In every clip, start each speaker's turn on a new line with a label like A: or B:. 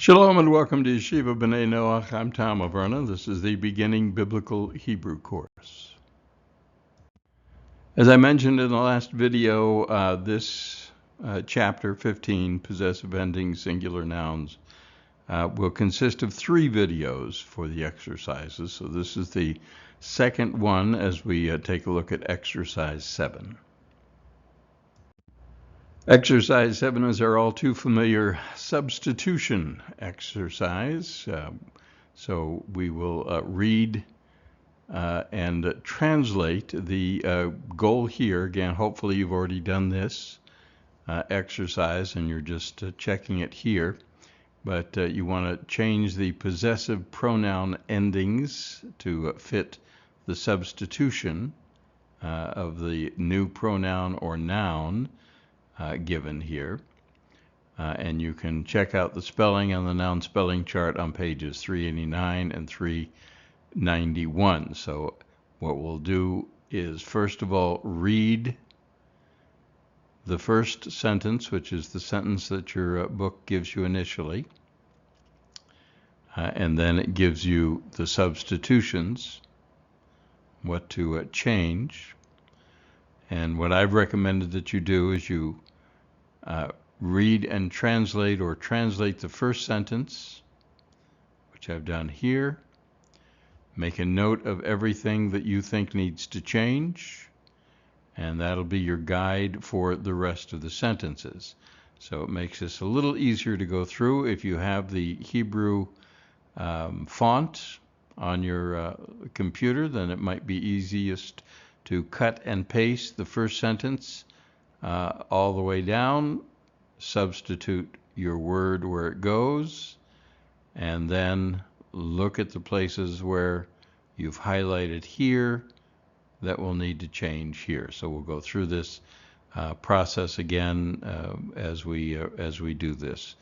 A: Shalom and welcome to Yeshiva B'nai Noach. I'm Tom Averna. This is the Beginning Biblical Hebrew course. As I mentioned in the last video, this chapter 15, Possessive Endings, Singular Nouns, will consist of 3 videos for the exercises. So this is the second one as we take a look at exercise 7. Exercise 7 is our all too familiar substitution exercise. So we will read and translate. The goal here, again, hopefully you've already done this exercise and you're just checking it here, but you want to change the possessive pronoun endings to fit the substitution of the new pronoun or noun given here. And you can check out the spelling on the noun spelling chart on pages 389 and 391. So what we'll do is, first of all, read the first sentence, which is the sentence that your book gives you initially. And then it gives you the substitutions, what to change. And what I've recommended that you do is you read and translate, or translate the first sentence, which I've done here. Make a note of everything that you think needs to change, and that'll be your guide for the rest of the sentences. So it makes this a little easier to go through. If you have the Hebrew font on your computer, then it might be easiest to cut and paste the first sentence all the way down, substitute your word where it goes, and then look at the places where you've highlighted here that will need to change here. So we'll go through this process again as we do this.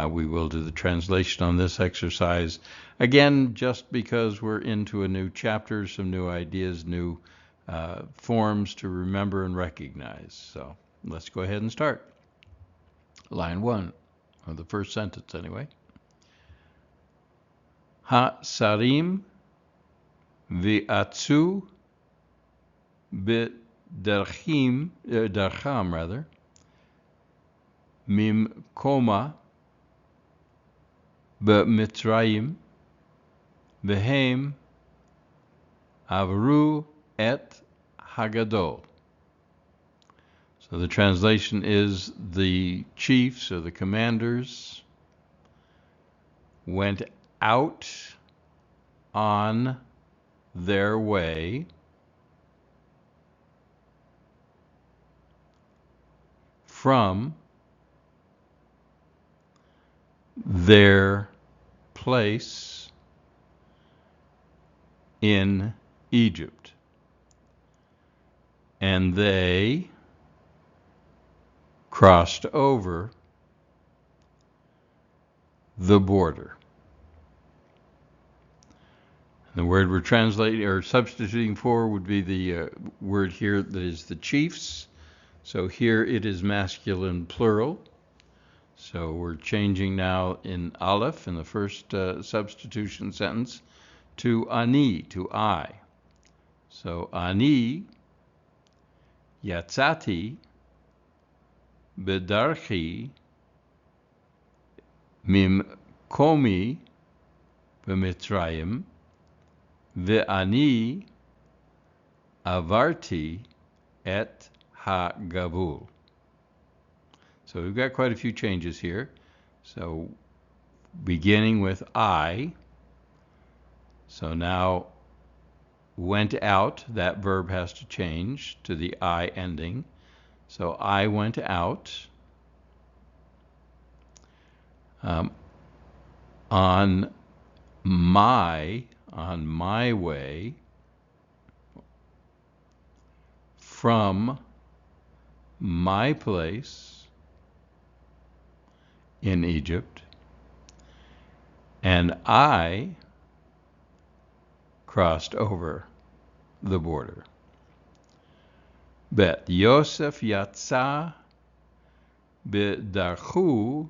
A: We will do the translation on this exercise again, just because we're into a new chapter, some new ideas, new forms to remember and recognize. So let's go ahead and start. Line 1, or the first sentence anyway. Ha-sarim v'atzu b'darcham mimkoma b'mitzrayim v'hem avru et hagadol. So the translation is, the chiefs or the commanders went out on their way from their place in Egypt, and they crossed over the border. The word we're translating or substituting for would be the word here that is the chiefs. So here it is masculine plural. So we're changing now in Aleph, in the first substitution sentence, to ani, to I. So ani yatzati bedarchi mimkomi b'mitzrayim ve'ani avarti et ha-gavul. So we've got quite a few changes here. So beginning with I. So now went out, that verb has to change to the I ending. So I went out on my way from my place in Egypt, and I crossed over the border. Bet Yosef yatsa b'darchu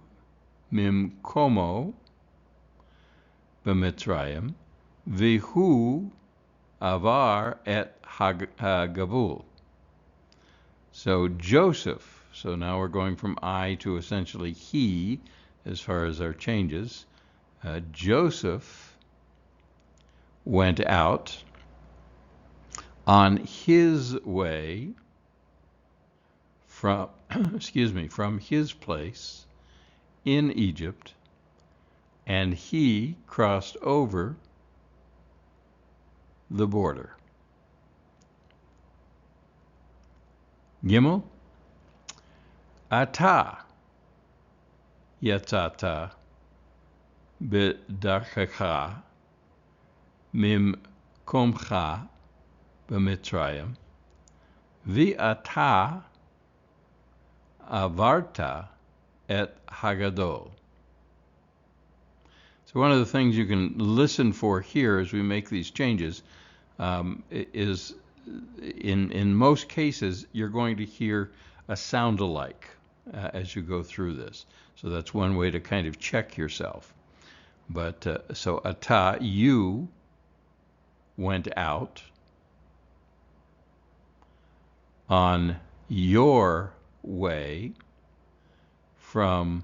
A: mimkomo b'Mitzrayim, v'hu avar et hagavul. So Joseph, so now we're going from I to essentially he as far as our changes. Joseph went out on his way from, from his place in Egypt, and he crossed over the border. Gimel, Ata yatzata b'darchecha mimkomcha b'Mitzrayim, v'ata avarta et hagadol. So one of the things you can listen for here as we make these changes is in most cases you're going to hear a sound-alike as you go through this. So that's one way to kind of check yourself. But so ata, you went out on your way from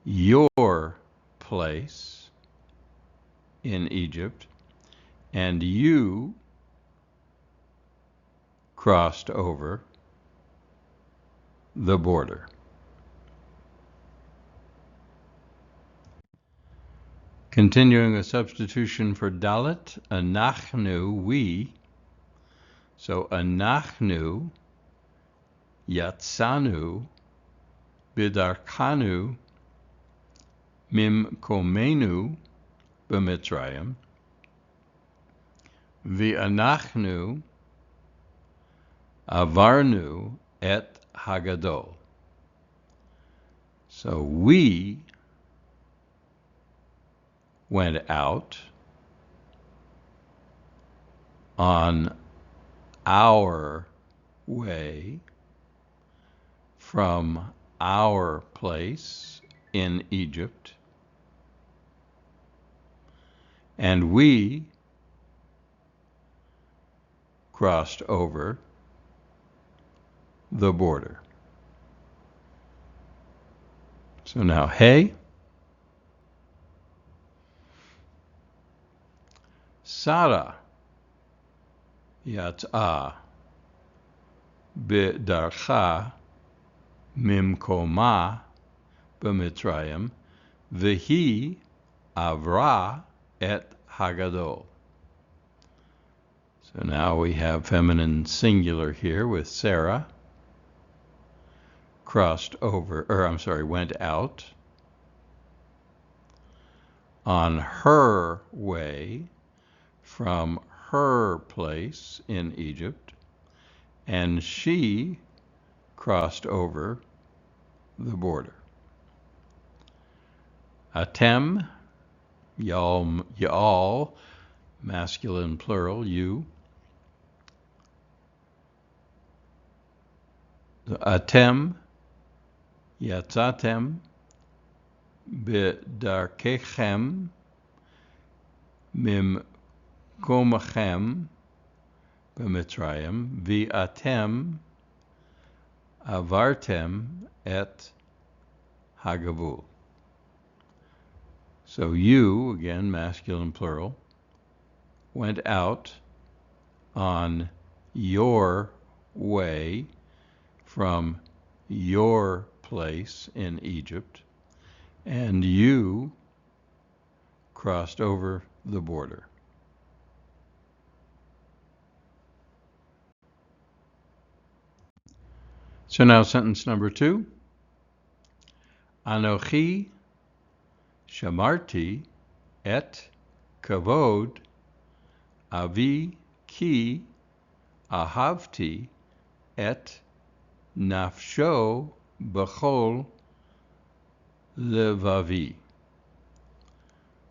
A: your place in Egypt, and you crossed over the border. Continuing a substitution for Dalet, anachnu, we. So anachnu yatsanu bidarkanu mimkomenu b'Mitzrayim, v'anachnu avarnu et hagadol. So we went out on our way from our place in Egypt, and we crossed over the border. So now, hey, Sarah yat'a b'darcha mimkoma b'Mitzrayim, v'hi avra et hagadol. So now we have feminine singular here with Sarah crossed over, went out on her way from her place in Egypt, and she crossed over the border. Atem, y'all, masculine plural, you. Atem, yatzatem, b'darkechem, mimkomachem, b'Mitzrayim, v'atem avartem et hagavul. So you, again, masculine plural, went out on your way from your place in Egypt, and you crossed over the border. So now sentence number 2. Anochi shamarti et kavod avi ki ahavti et nafsho b'chol levavi.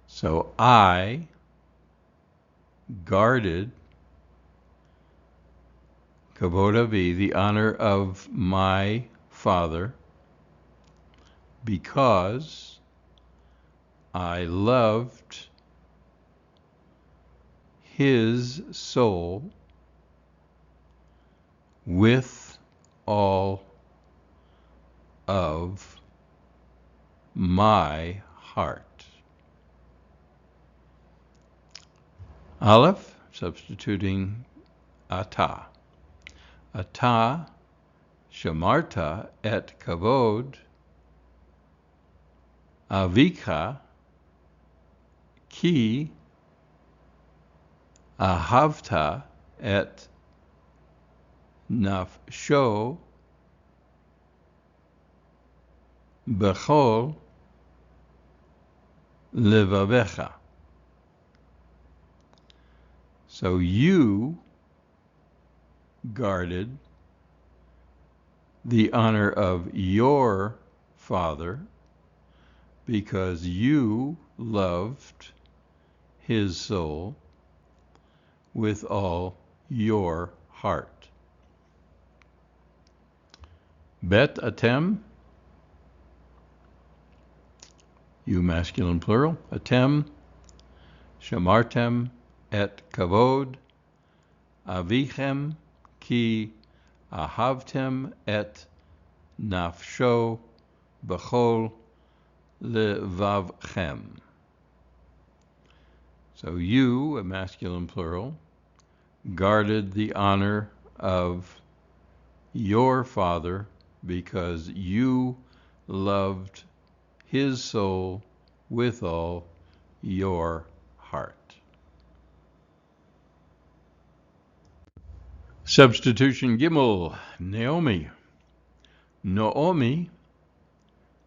A: So I guarded kavod avi, the honor of my father, because I loved his soul with all of my heart. Aleph, substituting ata. Ata shamarta et kavod avika ki ahavta et nafsho bechol levavecha. So you guarded the honor of your father because you loved his soul with all your heart. Bet atem, you masculine plural, atem, shamartem et kavod, avichem ki ahavtem et nafsho bechol levavchem. So you, a masculine plural, guarded the honor of your father because you loved his soul with all your heart. Substitution Gimel, Naomi. Naomi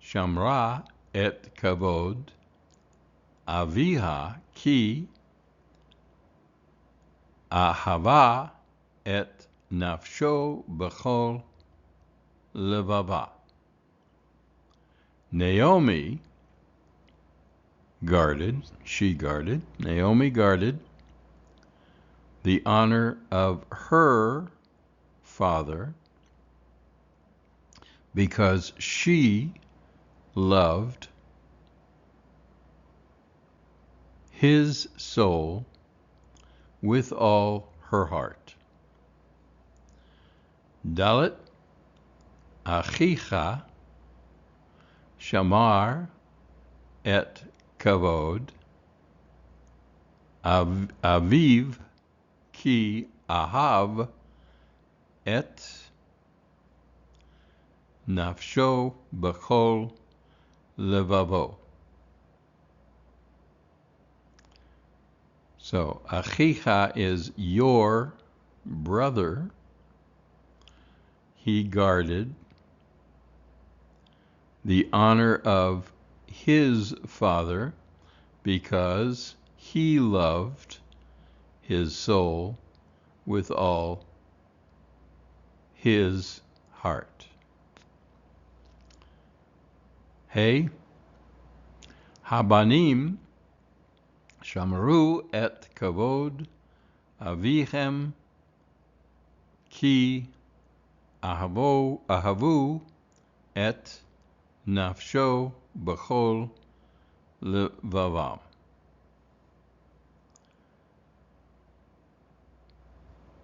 A: shamra et kavod aviha ki ahava et nafsho bechol levava. Naomi guarded the honor of her father because she loved his soul with all her heart. Dalet achicha shamar et kavod aviv ki ahav et nafsho bechol levavo. So achicha is your brother. He guarded the honor of his father because he loved his soul with all his heart. Hey, Habanim shamru et kavod avichem ki ahavu et nafsho bechol levavam.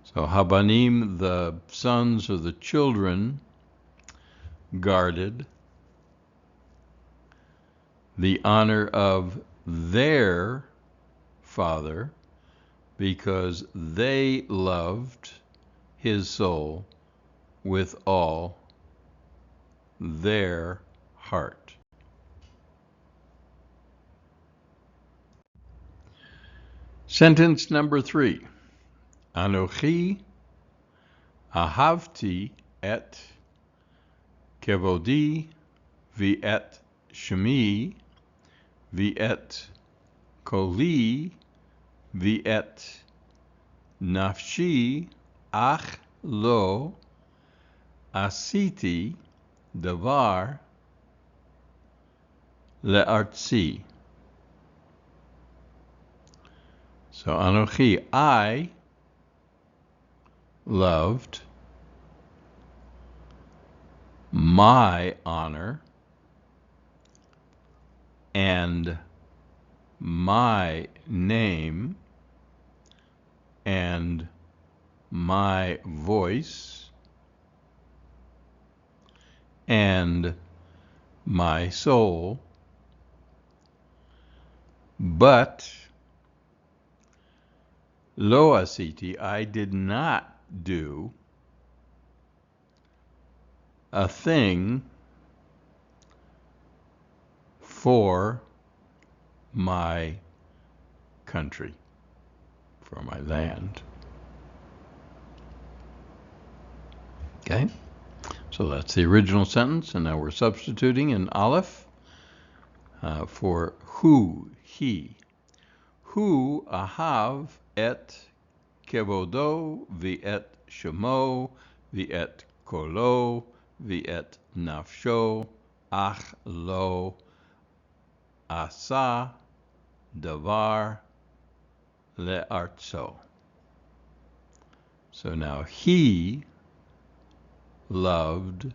A: So Habanim, the sons or the children, guarded the honor of their father because they loved his soul with all their heart. Sentence number 3. Anochi ahavti et kevodi viet shemi viet koli viet nafshi ach lo asiti davar le'artzi. So Anochi, I loved my honor and my name and my voice and my soul, but lo asiti, I did not do a thing for my country, for my land. Okay, so that's the original sentence, and now we're substituting in Aleph for who, he. Hu ahav et kevodo v'et shemo v'et kolo v'et nafsho ach lo asa davar le'artso. So now he loved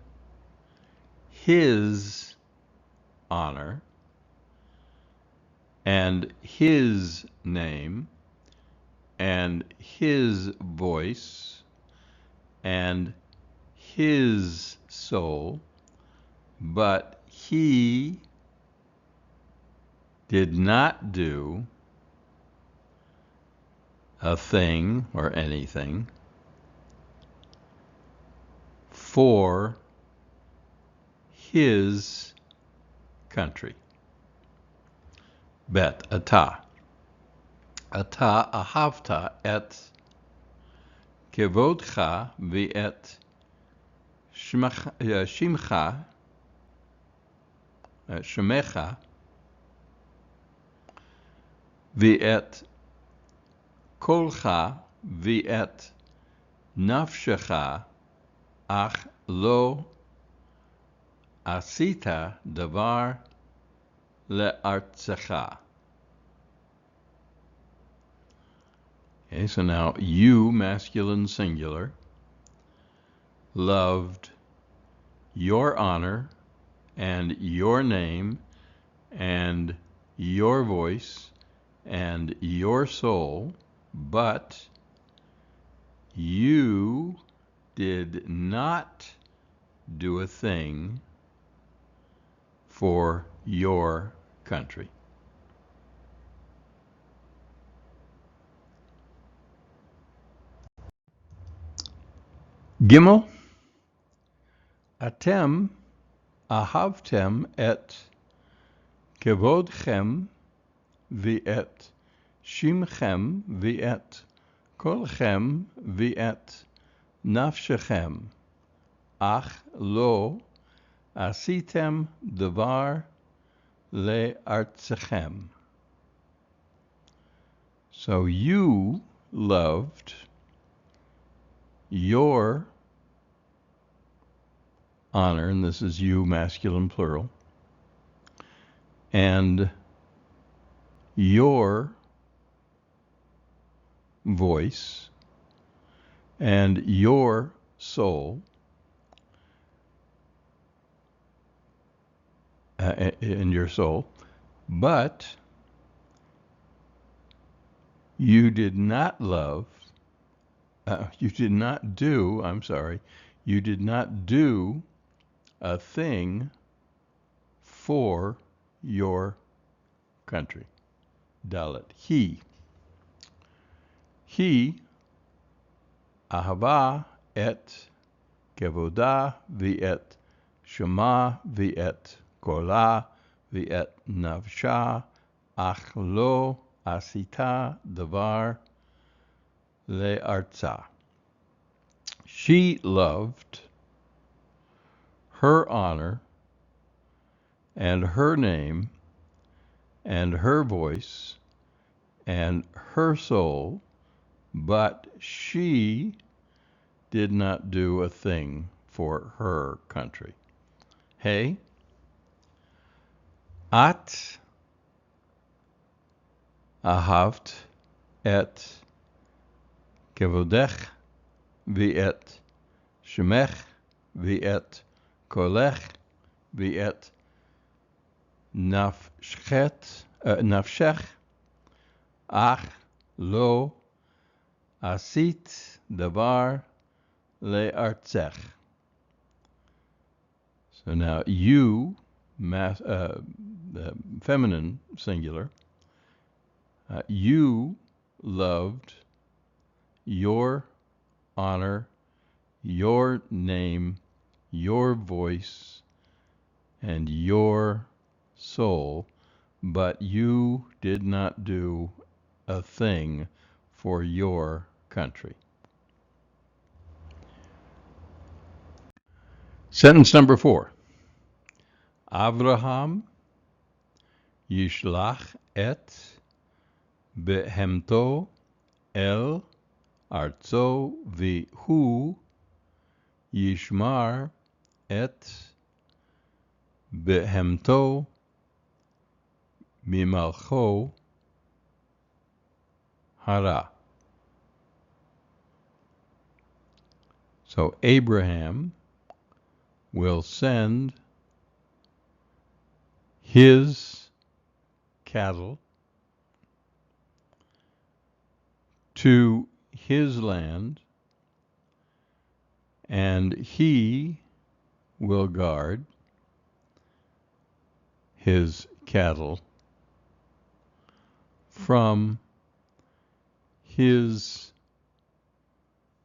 A: his honor and his name and his voice and his soul, but he did not do a thing or anything for his country. Bet ata ahavta et kevodcha v'et shemecha v'et kolcha v'et nafshecha ach lo asita davar le'artzecha. Okay, so now you, masculine singular, loved your honor and your name and your voice and your soul, but you did not do a thing for your country. Gimel, atem ahavtem et kevodchem v'et shimchem v'et kolchem v'et nafshechem, ach lo asitem davar le'artzechem. So you loved your honor, and this is you, masculine plural, and your voice and your soul in your soul, but you did not do a thing for your country. Dalet. He ahava et kevoda v'et shema v'et kola v'et navsha ach lo asita davar le'artza. She loved her honor and her name and her voice and her soul, but she did not do a thing for her country. Hey, at ahavt et kevodech v'et shemech v'et kolech v'et nafshech ach lo asit davar le'artzech. So now you, feminine singular, you loved your honor, your name, your voice, and your soul, but you did not do a thing for your country. Sentence number 4. Avraham yishlach et behemto el artzo vihu yishmar et behemto mimalcho hara. So Abraham will send his cattle to his land, and he will guard his cattle from his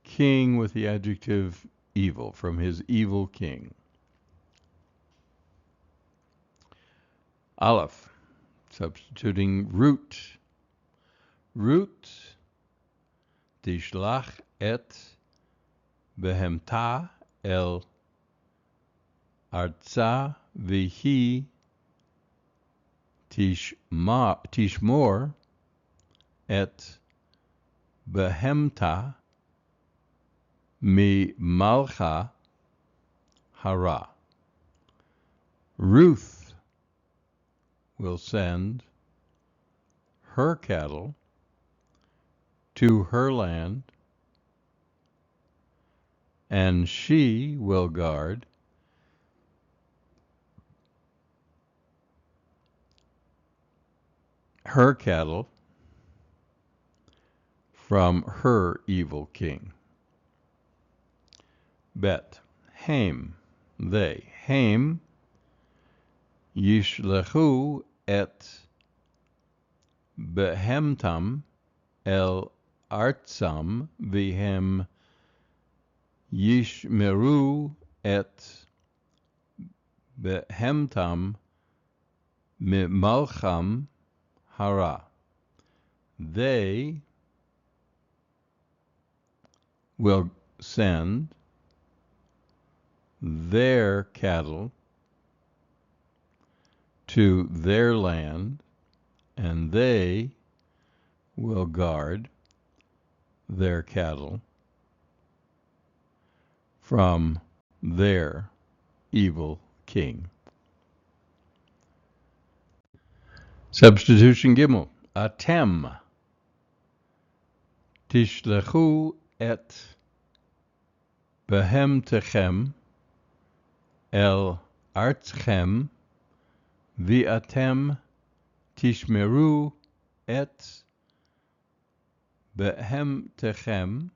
A: king with the adjective evil, from his evil king. Aleph, substituting root. Root, tishlach et behemta el artza vihi tishmor et behemta mi malcha hara. Ruth will send her cattle to her land, and she will guard her cattle from her evil king. Bet, Haim, they. Haim yishlechu et behemtam el artzam vihem yishmeru et behemtam mimalcham hara. They will send their cattle to their land, and they will guard their cattle from their evil king. Substitution Gimel. Atem tishlechu et behemtechem el artchem vi'atem tishmeru et behemtechem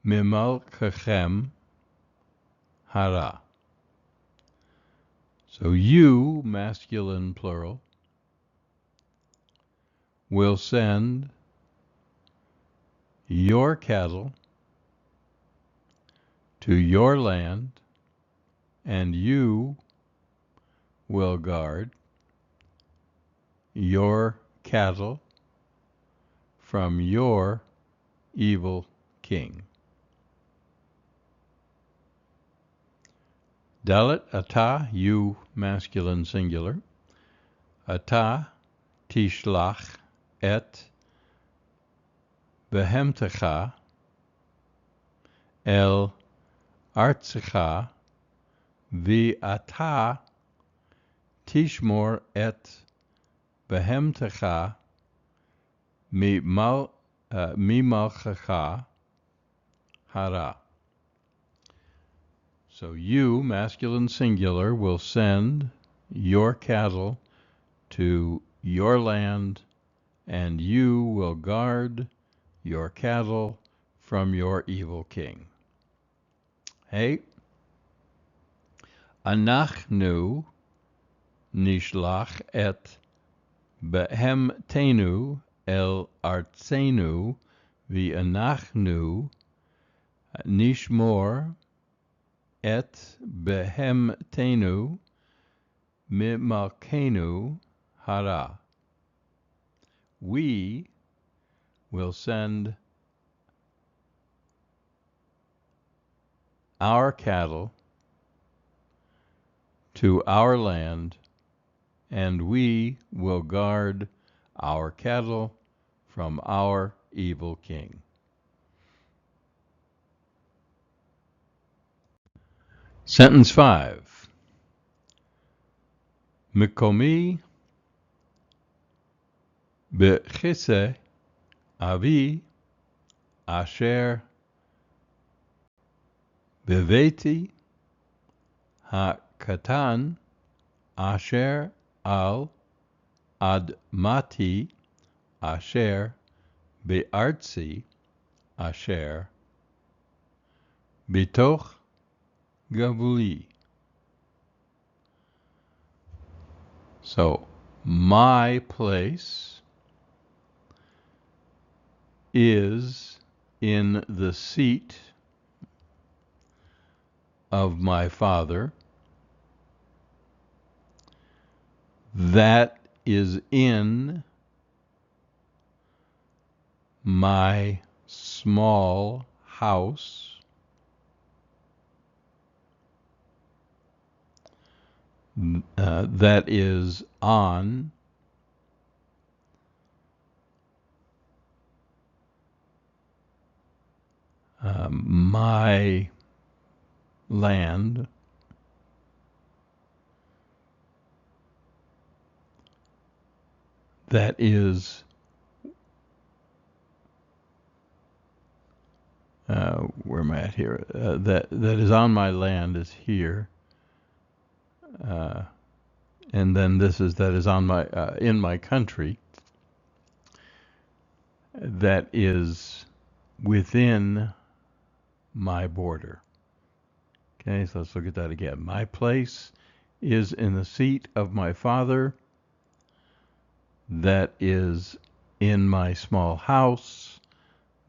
A: mimalchechem hara. So you, masculine plural, will send your cattle to your land, and you will guard your cattle from your evil king. Dalet, ata, you, masculine singular. Ata tishlach et behemtecha el artzecha vi'ata tishmor et behemtecha mimalchecha hara. So you, masculine singular, will send your cattle to your land, and you will guard your cattle from your evil king. Hey, Anachnu nishlach et behemtenu el artzenu v'anachnu nishmor et behemtenu mimalkenu hara. We will send our cattle to our land, and we will guard our cattle from our evil king. Sentence 5. Mikomi bechise avi asher beveti hakatan asher al admati asher be'artzi asher bitoch gavuli. So, my place is in the seat of my father, that is in my small house, that is on my land, that is where am I at here? That is on my land is here, and then this is that is on my in my country, that is within my border. Okay, so let's look at that again. My place is in the seat of my father, that is in my small house,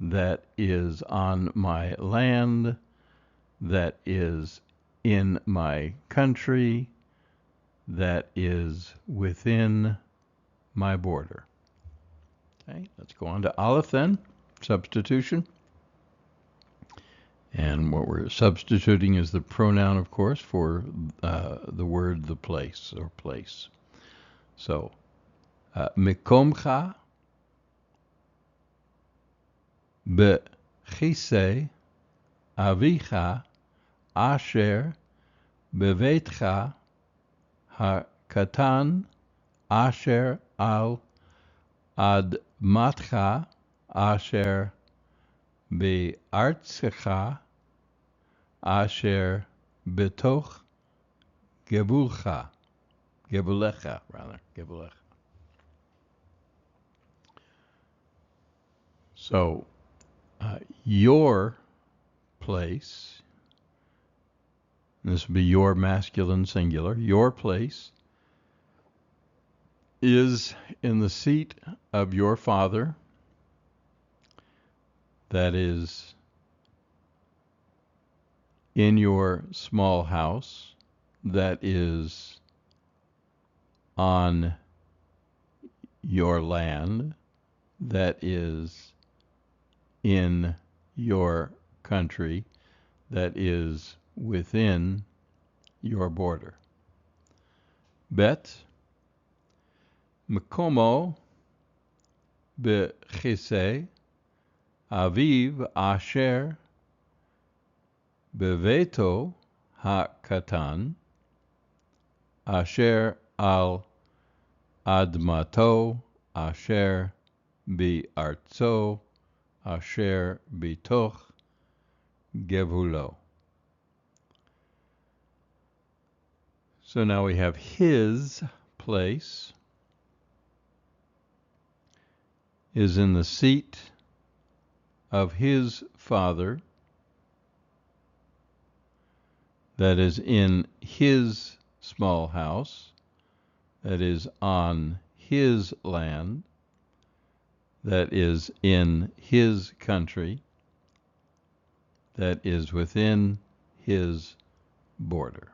A: that is on my land, that is in my country, that is within my border. Okay, let's go on to Aleph then, substitution. And what we're substituting is the pronoun, of course, for the word the place or place. So, mikomcha bechise avicha asher bevetcha hakatan asher al admatcha asher be'artzecha asher betoch gevulecha. So, your place, this would be your masculine singular, your place is in the seat of your father, that is in your small house, that is on your land, that is in your country, that is within your border. Bet Mekomo bechise aviv asher beveto hakatan asher al admato asher bi'artzo asher bitoch gevulo. So now we have his place is in the seat of his father, that is in his small house, that is on his land, that is in his country, that is within his border.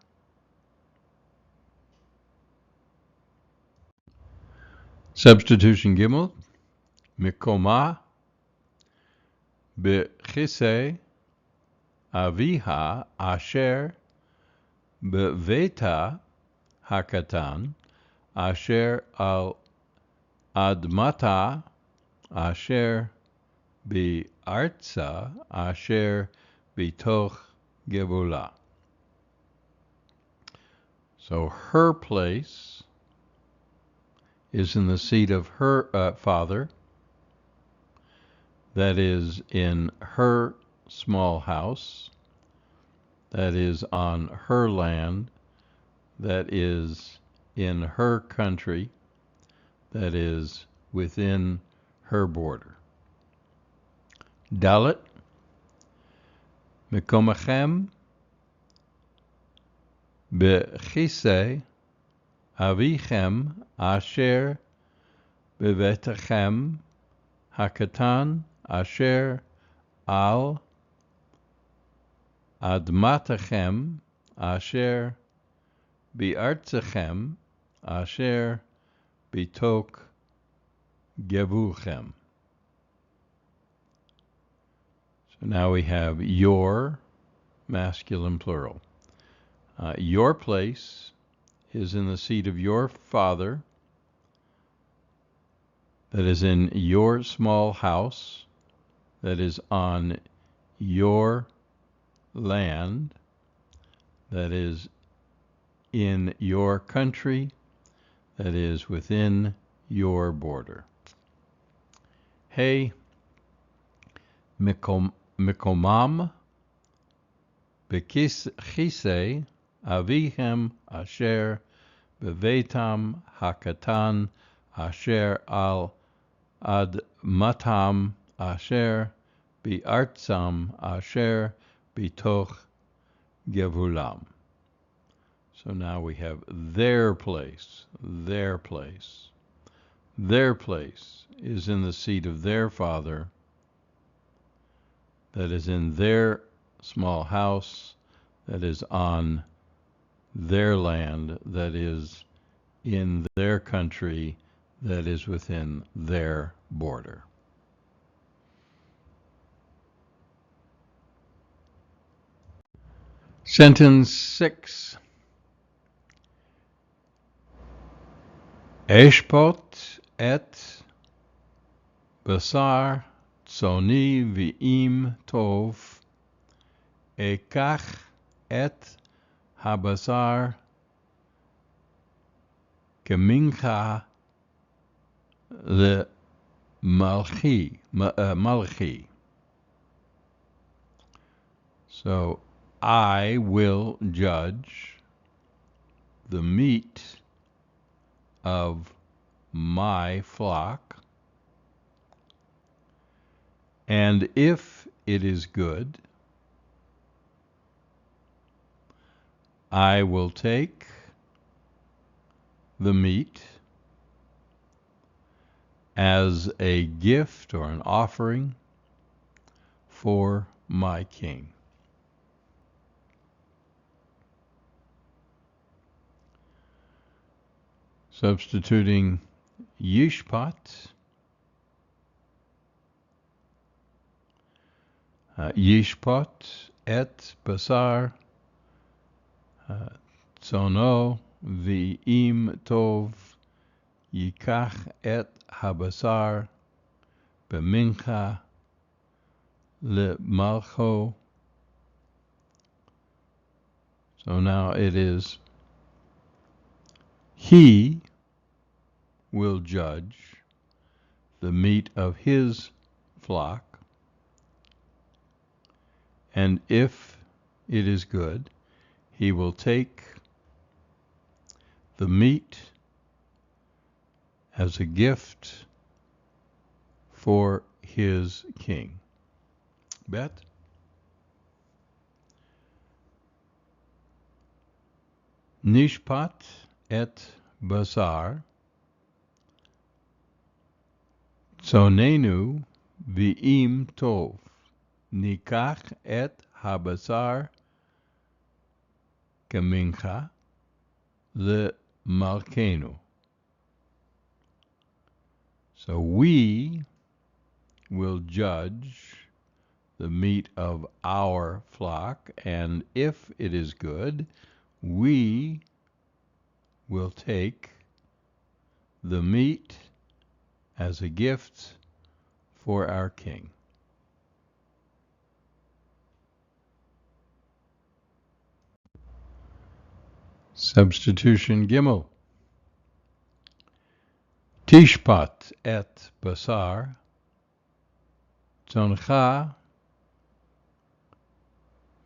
A: Substitution Gimel, Mikoma Bechise Aviha Asher Beveta Hakatan Asher al Admata Asher Bi'artza Asher Bitoch Gevula. So her place is in the seat of her father, that is in her small house, that is on her land, that is in her country, that is within her border. Dalet, Mekomachem Bechise Avichem Asher Bevetachem Hakatan Asher al Admatachem Asher Bi'artzachem Asher Bitok Gevuchem. So now we have your, masculine plural. Your place is in the seat of your father, that is in your small house, that is on your land, that is in your country, that is within your border. Hey, Mikomam Bekise Avihem Asher Bevetam Hakatan Asher al Admatam Asher Bi'artzam Asher Bitoch Gevulam. So now we have their place, their place. Their place is in the seat of their father, that is in their small house, that is on their land, that is in their country, that is within their border. Sentence 6. Eshpot et basar tzoni v'im tov ekach et habasar kemincha le malchi. So I will judge the meat of my flock, and if it is good, I will take the meat as a gift or an offering for my king. Substituting Yishpat, Yishpat et basar tzono v'im tov yikach et habasar b'mincha lemalcho. So now it is he will judge the meat of his flock, and if it is good, he will take the meat as a gift for his king. Bet? Nishpat et basar tzonenu v'im tov nikach et habasar kamincha lemalkenu. So we will judge the meat of our flock, and if it is good, we will take the meat as a gift for our king. Substitution Gimel. Tishpat et basar tzoncha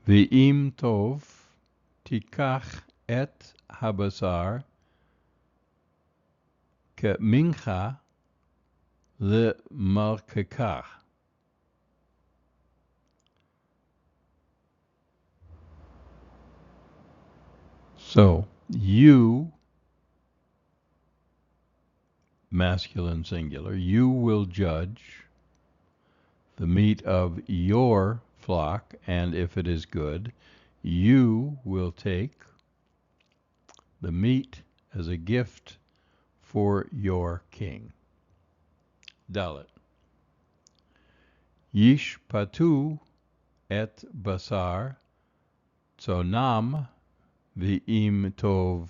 A: v'im tov tikach et habasar kemincha lemalkekach. So, you, masculine singular, you will judge the meat of your flock, and if it is good, you will take the meat as a gift for your king. Dalet. Yishpatu et basar tzonam v'im tov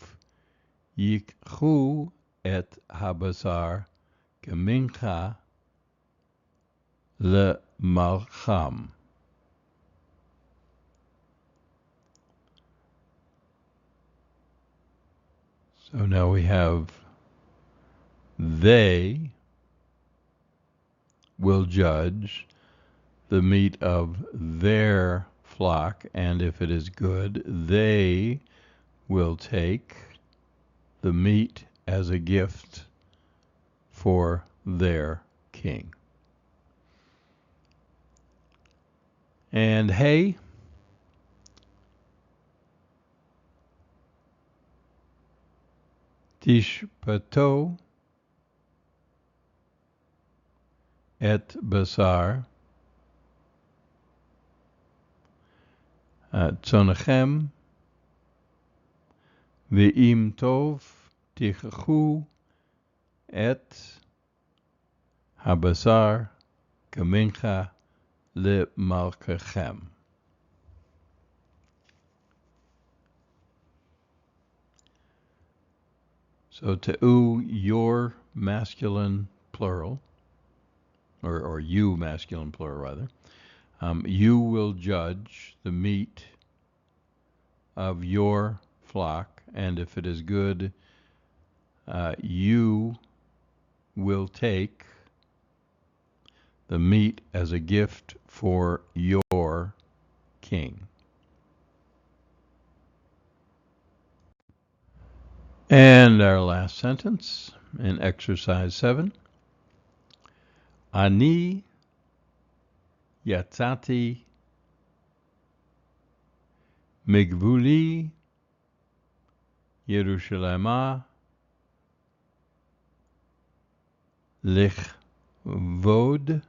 A: yikchu et habasar kemincha lemalcham. So now we have they will judge the meat of their flock, and if it is good, they will take the meat as a gift for their king. And hey, tishpato et basar tzonechem v'im tov tichachu et habasar kamincha lemalkechem. So te'u, your masculine plural, or you masculine plural rather, you will judge the meat of your flock, and if it is good, you will take the meat as a gift for your king. And our last sentence in exercise 7. Ani yatzati migvuli Yerushalema lichvod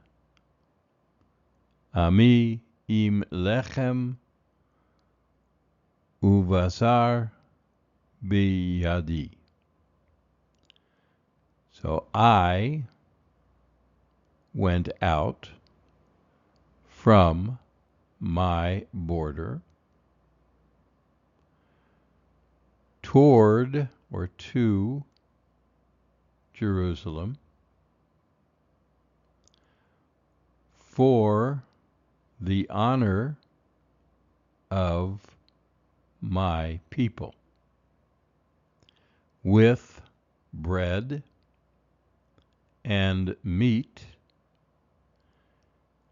A: ami im lechem uvasar biyadi. So I went out from my border toward or to Jerusalem for the honor of my people, with bread and meat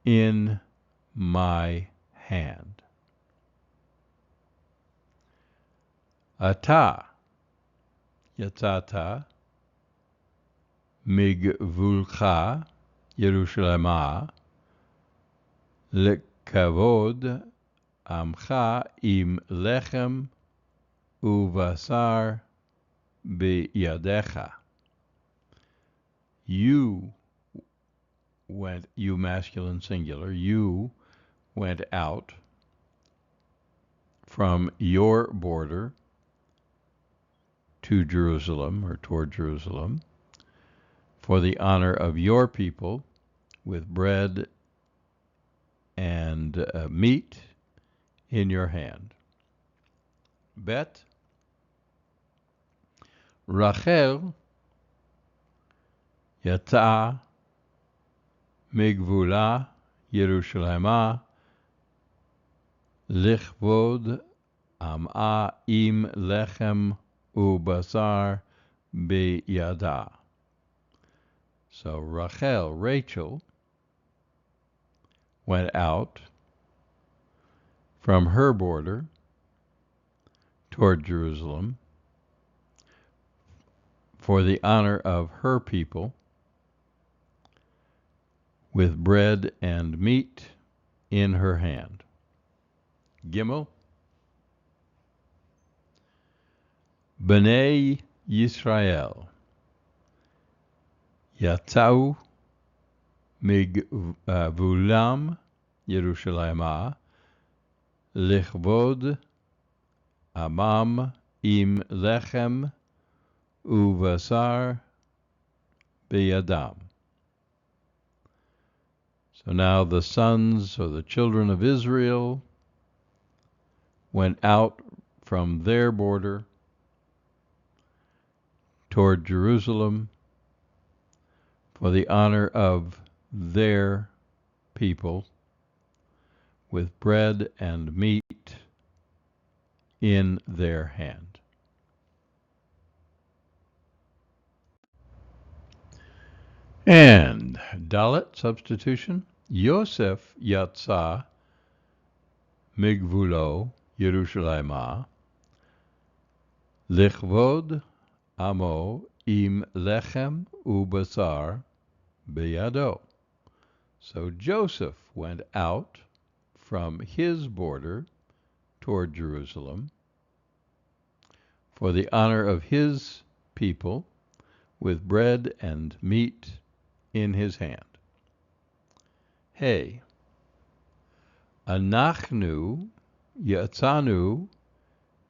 A: in my hand. Ata יצאת מגבולך ירושלמה לכבוד עמך עם לחם ובשר בידיך. You went, you masculine singular, you went out from your border to Jerusalem, or toward Jerusalem, for the honor of your people, with bread and meat in your hand. Bet. Rachel יצאה מגבולה ירושלמה לכבוד עמה עם לחם ובשר בידה. So Rachel, went out from her border toward Jerusalem for the honor of her people, with bread and meat in her hand. Gimel. Bnei Yisrael יצאו מגבולם ירושלמה לכבוד עמם עם לחם ובשר בידם. So now the sons, or the children of Israel, went out from their border toward Jerusalem for the honor of their people, with bread and meat in their hand. And Dalet, substitution. Yosef yatsa migvulo Yerushalema lichvod amo im lechem ubasar beyado. So Joseph went out from his border toward Jerusalem for the honor of his people, with bread and meat in his hand. Hey, anachnu yatzanu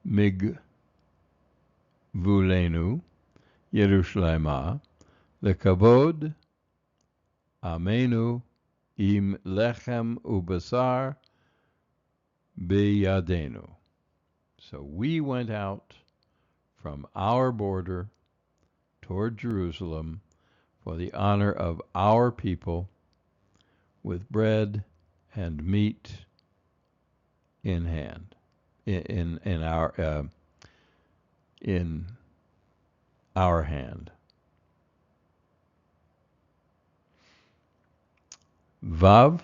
A: migvulenu Yerushalema lekavod amenu im lechem ubasar beyadenu. So we went out from our border toward Jerusalem for the honor of our people, with bread and meat in hand, in our hand. Vav,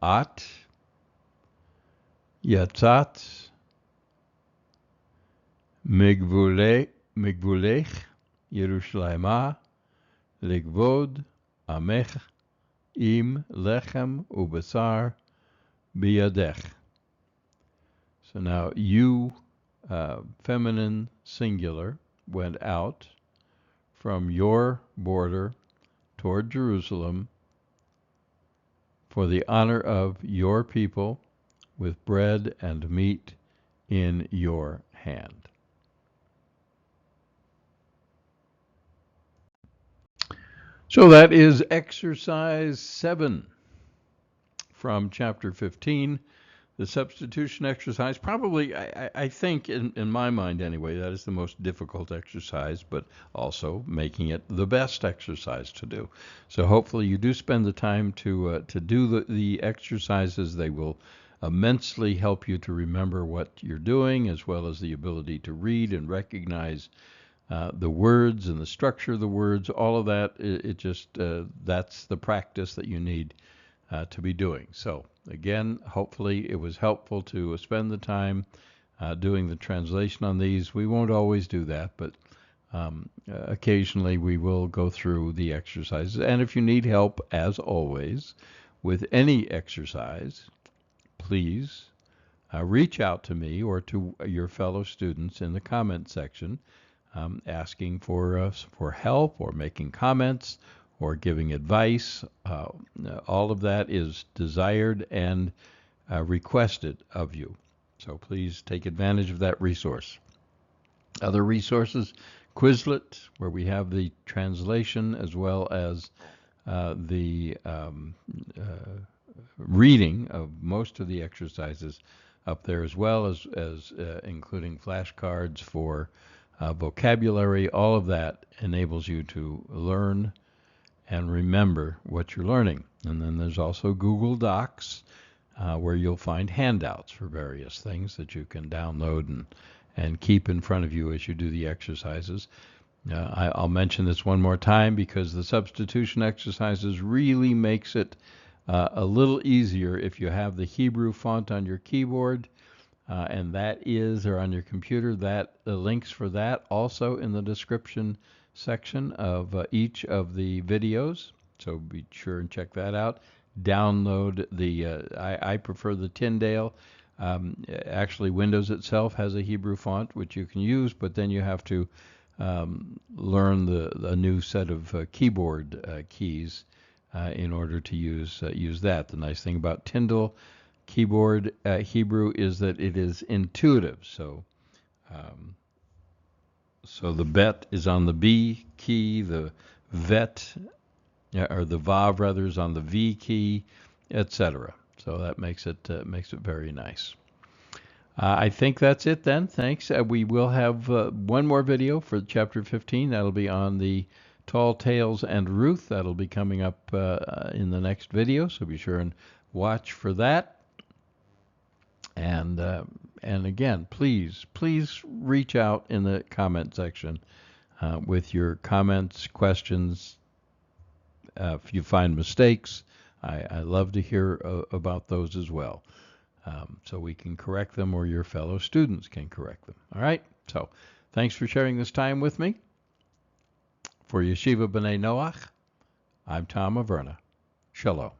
A: at, yatzat, migvulech Yerushalema likvod amech im lechem ubasar biyadech. So now you, feminine singular, went out from your border toward Jerusalem for the honor of your people, with bread and meat in your hand. So that is exercise 7 from chapter 15, the substitution exercise. Probably, I think, in my mind anyway, that is the most difficult exercise, but also making it the best exercise to do. So hopefully you do spend the time to do the exercises. They will immensely help you to remember what you're doing, as well as the ability to read and recognize the words and the structure of the words. All of that, it just, that's the practice that you need to be doing. So again, hopefully it was helpful to spend the time doing the translation on these. We won't always do that, but occasionally we will go through the exercises. And if you need help, as always, with any exercise, please reach out to me or to your fellow students in the comment section, asking for help or making comments or giving advice. All of that is desired and requested of you. So please take advantage of that resource. Other resources, Quizlet, where we have the translation as well as the reading of most of the exercises up there, as well as including flashcards for vocabulary. All of that enables you to learn and remember what you're learning. And then there's also Google Docs, where you'll find handouts for various things that you can download and keep in front of you as you do the exercises. I'll mention this one more time because the substitution exercises really makes it a little easier if you have the Hebrew font on your keyboard, and that is, or on your computer. That the links for that also in the description section of each of the videos. So be sure and check that out. Download the, I prefer the Tyndale. Actually, Windows itself has a Hebrew font which you can use, but then you have to learn a new set of keyboard keys in order to use that. The nice thing about Tyndale keyboard Hebrew is that it is intuitive. So the bet is on the B key, the vet or the vav rather is on the V key, etc. So that makes it very nice. I think that's it then. Thanks. We will have one more video for chapter 15. That'll be on the Tall Tales and Ruth. That'll be coming up in the next video, so be sure and watch for that. And again, please reach out in the comment section with your comments, questions. If you find mistakes, I love to hear about those as well. So we can correct them, or your fellow students can correct them. All right? So thanks for sharing this time with me. For Yeshiva B'nai Noach, I'm Tom Averna. Shalom.